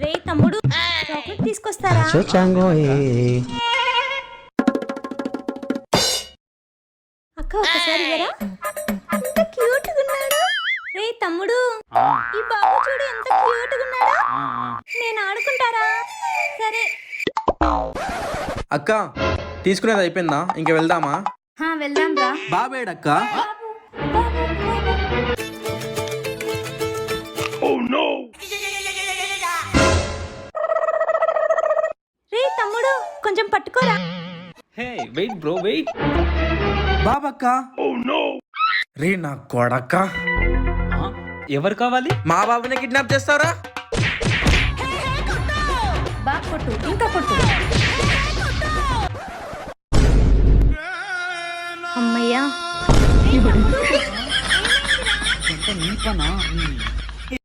రే తమ్ముడు, చాక్లెట్ తీసుకొస్తారా? అక్క ఒకసారి ఇవ్వరా? ఎంత క్యూట్ గా ఉన్నాడు. రే తమ్ముడు, ఈ బాబు చూడు ఎంత క్యూట్ గా ఉన్నాడు. నేను ఆడుకుంటారా? సరే అక్క తీసుకునేది అయిపోయిందా? ఇంక వెళ్దామా? వెళ్దాం రా. బాబేడక్క? రే తమ్ముడు, కొంచెం పట్టుకోరా. Hey wait bro wait. బాబక్క. రే నా కొడక్క, ఎవరు కావాలి? మా బాబుని కిడ్నాప్ చేస్తారా? బాగా కొట్టు, ఇంకా కొట్టు. అమ్మయ్యా. నీ పనా?